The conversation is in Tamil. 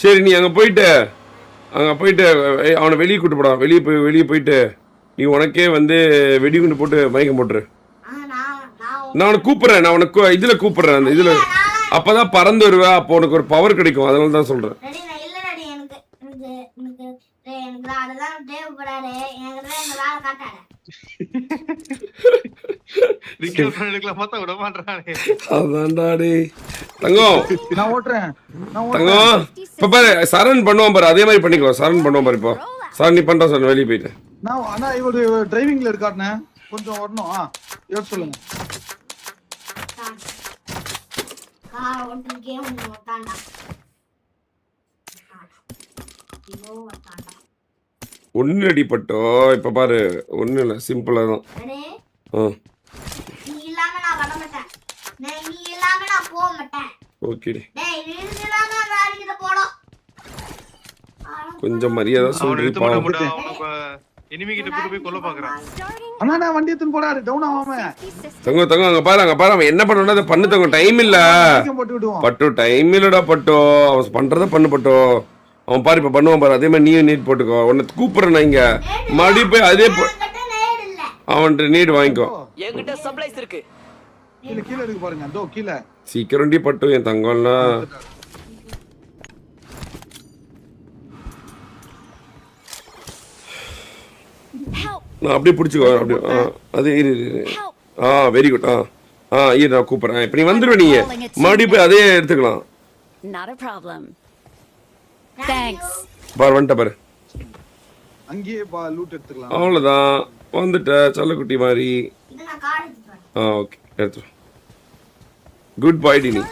சரி நீ அங்கே போயிட்டு அவனை வெளியே கூட்டு போடா. வெளியே போயிட்டு நீ உனக்கே வந்து வெடிகுண்டு போட்டு மயக்கம் போட்டுரு. நான் உனக்கு கூப்பிட்றேன். நான் உனக்கு இதில் கூப்பிட்றேன். அந்த இதில் அப்போ தான் பறந்து வருவா. அப்போ உனக்கு ஒரு பவர் கிடைக்கும். அதனால தான் சொல்கிறேன். அதான்டாடி தங்கம். நான் ஓட்டுறேன். தங்கம் இப்போ பாரு சரண் பண்ணுவான் பாரு. அதே மாதிரி பண்ணிக்கோ. சரண் பண்ணுவான் பாரு. இப்போ சரண் நீ பண்ணுற சார் வெளியே போயிட்டு. நான் அண்ணா இவரு டிரைவிங்ல இருக்காருண்ணே. கொஞ்சம் வரணும். யோசிச்சு சொல்லுங்க. ஒன்னு அடிப்பட்டோ. இப்ப பாரு ஒண்ணு இல்ல, சிம்பிளா தான். ஓகேடி கொஞ்சம் மரியாதை சொல்றீ. அண்ணா வண்டி எடுத்து போறாரு. டவுன் ஆகாம தங்கம் அங்க பாரு அவன் என்ன பண்ணணும். அதை பண்ணு தங்கம். டைம் இல்ல பட்டு. டைம் இல்லடா பட்டோ. அவன் பண்றத பண்ணு பட்டோ. அவன் பாரு இப்ப பண்ணுவான் பாரு. அதே மாதிரி நீயும் நீட் போட்டுக்கோ. உன்னை கூப்பிடுறேன் இங்க மறுபடியும் போய் அதே அவன்கிட்ட நீட் வாங்கிக்கோ. கீழ இருக்கு பாருங்க. அதோ கீழ சீக்கிரம் பட்டு என் தங்கம்லாம். நான் அப்படியே பிடிச்சிக்கோ. அப்படியே அது வெரி குட். நான் கூப்பிடுறேன். இப்ப நீ வந்துடுவ. நீங்க மறுபடியும் போய் அதே எடுத்துக்கலாம். பாரு வந்துட்ட பாரு. அங்கேயே லூட் எடுத்துக்கலாம். அவ்வளவுதான் வந்துட்ட செல்லக்குட்டி மாதிரி. ஓகே எடுத்து. குட் பாய் டி. நீ